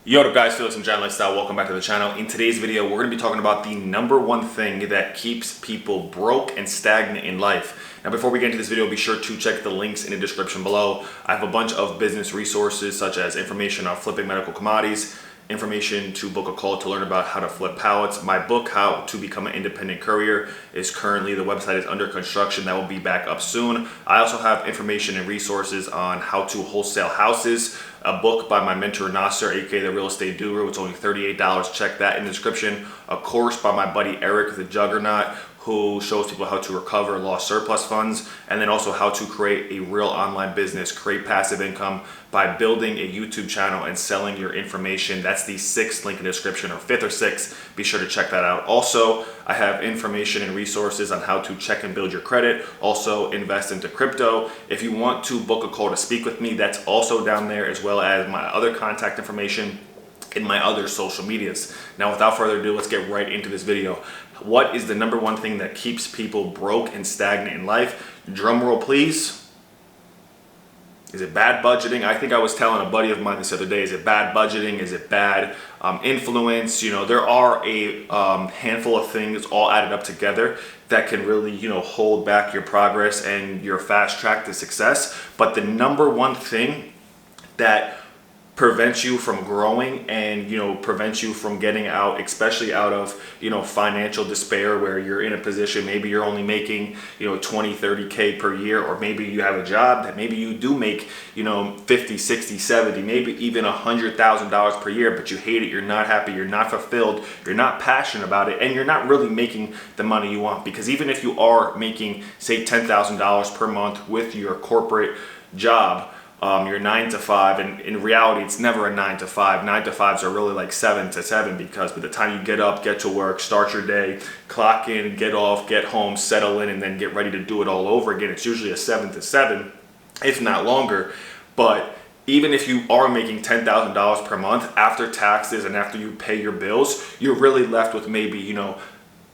Yo, what up guys, Felix from Giant Lifestyle. Welcome back to the channel. In today's video, we're going to be talking about the number one thing that keeps people broke and stagnant in life. Now, before we get into this video, be sure to check the links in the description below. I have a bunch of business resources such as information on flipping medical commodities, information to book a call to learn about how to flip pallets. My book, How to Become an Independent Courier, is currently, the website is under construction. That will be back up soon. I also have information and resources on how to wholesale houses, a book by my mentor Nasser, aka the Real Estate Guru. It's only $38. Check that in the description. A course by my buddy Eric, the Juggernaut, who shows people how to recover lost surplus funds, and then also how to create a real online business, create passive income by building a YouTube channel and selling your information. That's the 6th link in the description, or 5th or 6th. Be sure to check that out. Also, I have information and resources on how to check and build your credit, also invest into crypto. If you want to book a call to speak with me, that's also down there, as well as my other contact information in my other social medias. Now, without further ado, let's get right into this video. What is the number one thing that keeps people broke and stagnant in life? Drum roll, please. Is it bad budgeting? I think I was telling a buddy of mine this other day, is it bad budgeting? Is it bad influence? You know, there are a handful of things all added up together that can really, hold back your progress and your fast track to success. But the number one thing that prevents you from growing and prevents you from getting out, especially out of financial despair, where you're in a position, maybe you're only making 20-30K per year, or maybe you have a job that maybe you do make 50, 60, 70, maybe even $100,000 per year, but you hate it, you're not happy, you're not fulfilled, you're not passionate about it, and you're not really making the money you want. Because even if you are making, say, $10,000 per month with your corporate job, your 9 to 5, and in reality it's never a 9 to 5. 9 to 5s are really like 7 to 7, because by the time you get up, get to work, start your day, clock in, get off, get home, settle in, and then get ready to do it all over again, it's usually a 7 to 7, if not longer. But even if you are making $10,000 per month, after taxes and after you pay your bills, you're really left with maybe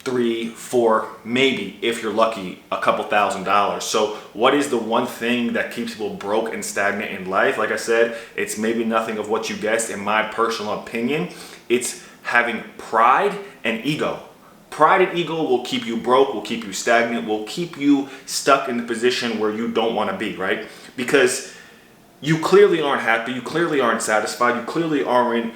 3, 4, maybe, if you're lucky, a couple $1,000s. So what is the one thing that keeps people broke and stagnant in life? Like I said, it's maybe nothing of what you guessed. In my personal opinion, it's having pride and ego. Pride and ego will keep you broke, will keep you stagnant, will keep you stuck in the position where you don't want to be, right? Because you clearly aren't happy, you clearly aren't satisfied, you clearly aren't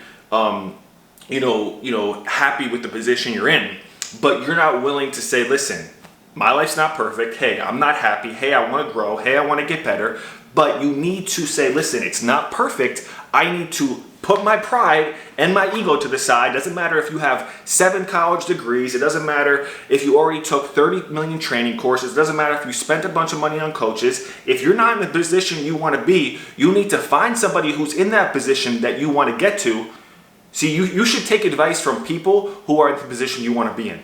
happy with the position you're in. But you're not willing to say, listen, my life's not perfect. Hey, I'm not happy. Hey, I want to grow. Hey, I want to get better. But you need to say, listen, it's not perfect. I need to put my pride and my ego to the side. Doesn't matter if you have 7 college degrees. It doesn't matter if you already took 30 million training courses. It doesn't matter if you spent a bunch of money on coaches. If you're not in the position you want to be, you need to find somebody who's in that position that you want to get to. See, you should take advice from people who are in the position you want to be in.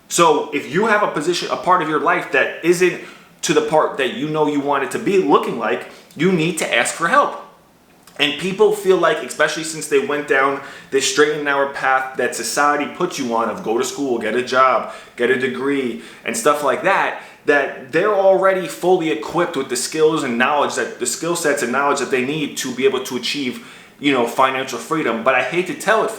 So if you have a part of your life that isn't to the part that you want it to be looking like, you need to ask for help. And people feel like, especially since they went down this straight and narrow path that society puts you on, of go to school, get a job, get a degree, and stuff like that, that they're already fully equipped with the skills and knowledge, that the skill sets and knowledge that they need to be able to achieve financial freedom. But I hate to tell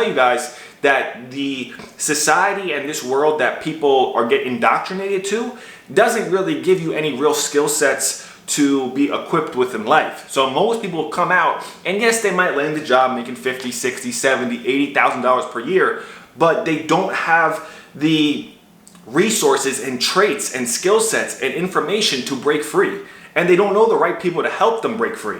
you guys that the society and this world that people are getting indoctrinated to doesn't really give you any real skill sets to be equipped with in life. So most people come out, and yes, they might land a job making $50, $60, $70, $80,000 per year, but they don't have the resources and traits and skill sets and information to break free. And they don't know the right people to help them break free.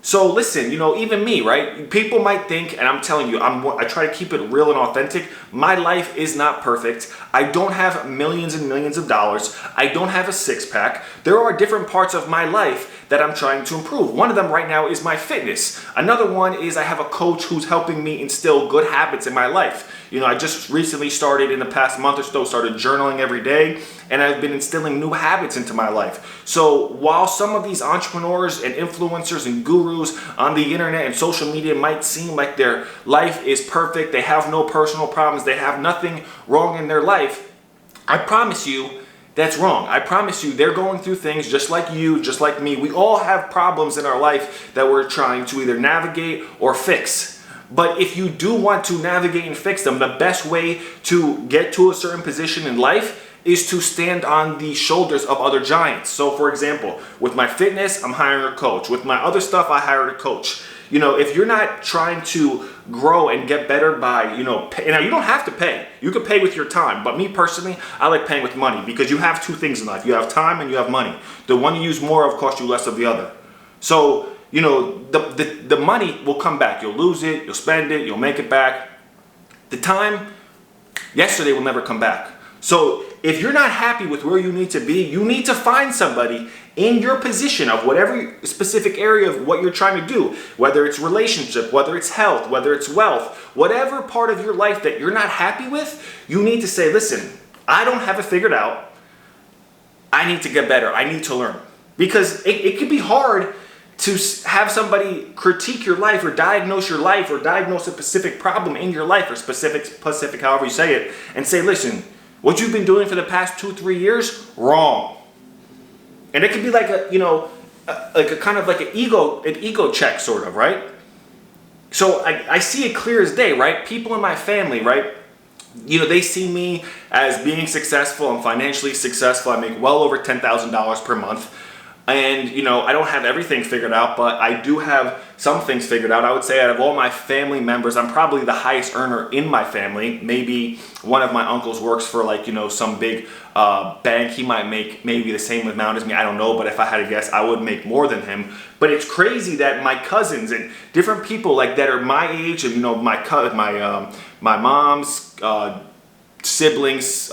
So listen, even me, right? People might think, and I'm telling you, I try to keep it real and authentic. My life is not perfect. I don't have millions and millions of dollars. I don't have a six-pack. There are different parts of my life that I'm trying to improve. One of them right now is my fitness. Another one is I have a coach who's helping me instill good habits in my life. I just recently started, in the past month or so, started journaling every day, and I've been instilling new habits into my life. So while some of these entrepreneurs and influencers and gurus on the internet and social media might seem like their life is perfect, they have no personal problems, they have nothing wrong in their life, I promise you, that's wrong. I promise you, they're going through things just like you, just like me. We all have problems in our life that we're trying to either navigate or fix. But if you do want to navigate and fix them, the best way to get to a certain position in life is to stand on the shoulders of other giants. So for example, with my fitness, I'm hiring a coach. With my other stuff, I hired a coach. You know, if you're not trying to grow and get better by, you know, now you don't have to pay. You can pay with your time. But me personally, I like paying with money because you have two things in life. You have time and you have money. The one you use more of costs you less of the other. So, you know, the money will come back. You'll lose it, you'll spend it, you'll make it back. The time, yesterday will never come back. So if you're not happy with where you need to be, you need to find somebody in your position of whatever specific area of what you're trying to do, whether it's relationship, whether it's health, whether it's wealth, whatever part of your life that you're not happy with, you need to say, listen, I don't have it figured out. I need to get better. I need to learn. Because it could be hard to have somebody critique your life or diagnose a specific problem in your life or specific however you say it, and say, listen, what you've been doing for the past 2-3 years, wrong. And it could be like a, you know, like a kind of like an ego check sort of, right? So I see it clear as day, right? People in my family, right? You know, they see me as being successful. I'm financially successful. I make well over $10,000 per month. And, you know, I don't have everything figured out, but I do have some things figured out. I would say out of all my family members, I'm probably the highest earner in my family. Maybe one of my uncles works for, like, you know, some big bank. He might make maybe the same amount as me. I don't know, but if I had to guess, I would make more than him. But it's crazy that my cousins and different people like that are my age, and, you know, my mom's siblings,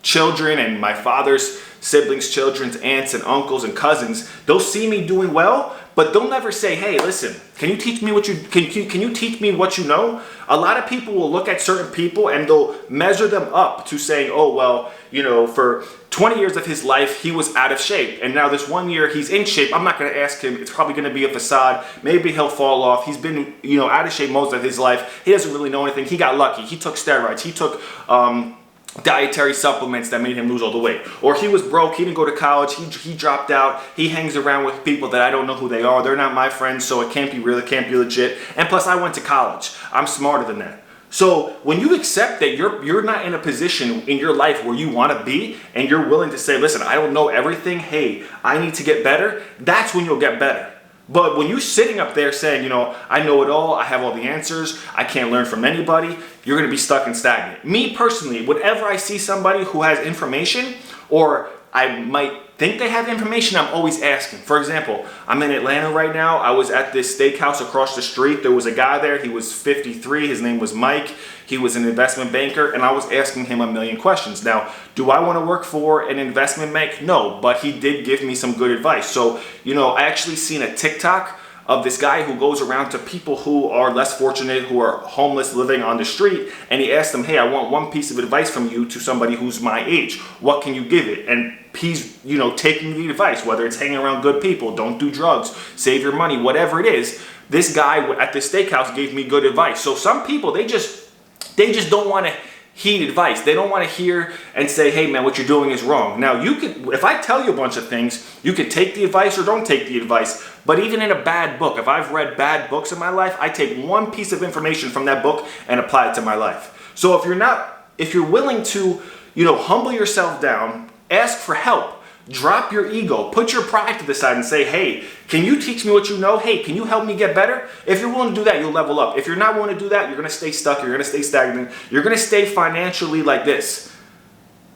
children, and my father's siblings, children's, aunts and uncles and cousins, they'll see me doing well, but they'll never say, hey, listen, can you teach me what you teach me what you know? A lot of people will look at certain people and they'll measure them up to saying, oh, well, you know, for 20 years of his life, he was out of shape. And now this 1 year he's in shape. I'm not going to ask him. It's probably going to be a facade. Maybe he'll fall off. He's been, you know, out of shape most of his life. He doesn't really know anything. He got lucky. He took steroids. He took, dietary supplements that made him lose all the weight. Or he was broke, he didn't go to college, he dropped out, he hangs around with people that I don't know who they are, they're not my friends, so it can't be real, it can't be legit. And plus I went to college, I'm smarter than that. So when you accept that you're not in a position in your life where you want to be, and you're willing to say, listen, I don't know everything, hey, I need to get better, that's when you'll get better. But when you're sitting up there saying, you know, I know it all, I have all the answers, I can't learn from anybody, you're going to be stuck and stagnant. Me personally, whenever I see somebody who has information, or I might think they have information, I'm always asking. For example, I'm in Atlanta right now. I was at this steakhouse across the street. There was a guy there. He was 53. His name was Mike. He was an investment banker, and I was asking him a million questions. Now, do I want to work for an investment bank? No, but he did give me some good advice. So, you know, I actually seen a TikTok of this guy who goes around to people who are less fortunate, who are homeless, living on the street, and he asked them, hey, I want one piece of advice from you to somebody who's my age. What can you give it? And he's, you know, taking the advice, whether it's hanging around good people, don't do drugs, save your money, whatever it is. This guy at the steakhouse gave me good advice. So some people, they just don't want to heed advice. They don't want to hear and say, hey man, what you're doing is wrong. Now you could, if I tell you a bunch of things, you could take the advice or don't take the advice. But even in a bad book, if I've read bad books in my life, I take one piece of information from that book and apply it to my life. So if you're willing to, you know, humble yourself down, ask for help, drop your ego, put your pride to the side and say, hey, can you teach me what you know? Hey, can you help me get better? If you're willing to do that, you'll level up. If you're not willing to do that, you're going to stay stuck. You're going to stay stagnant. You're going to stay financially like this.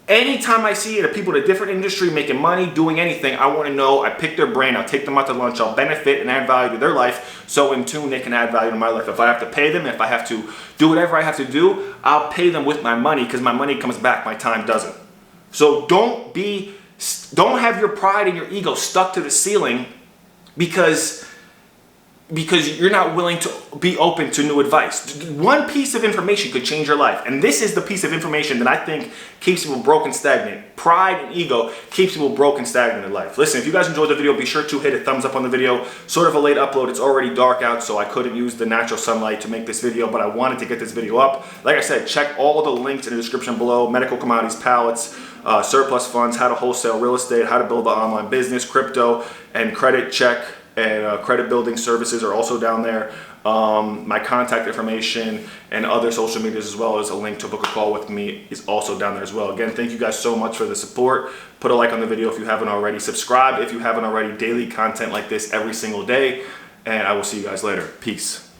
Anytime I see people in a different industry making money, doing anything, I want to know, I pick their brain, I'll take them out to lunch, I'll benefit and add value to their life, so in tune they can add value to my life. If I have to pay them, if I have to do whatever I have to do, I'll pay them with my money because my money comes back, my time doesn't. So don't have your pride and your ego stuck to the ceiling because you're not willing to be open to new advice. One piece of information could change your life. And this is the piece of information that I think keeps people broke and stagnant. Pride and ego keeps people broke and stagnant in life. Listen, if you guys enjoyed the video, be sure to hit a thumbs up on the video. Sort of a late upload. It's already dark out, so I couldn't use the natural sunlight to make this video, but I wanted to get this video up. Like I said, check all the links in the description below. Medical commodities, pallets, surplus funds, how to wholesale real estate, how to build an online business, crypto, and credit check and credit building services are also down there. My contact information and other social medias, as well as a link to book a call with me, is also down there as well. Again, thank you guys so much for the support. Put a like on the video if you haven't already. Subscribe if you haven't already. Daily content like this every single day. And I will see you guys later. Peace.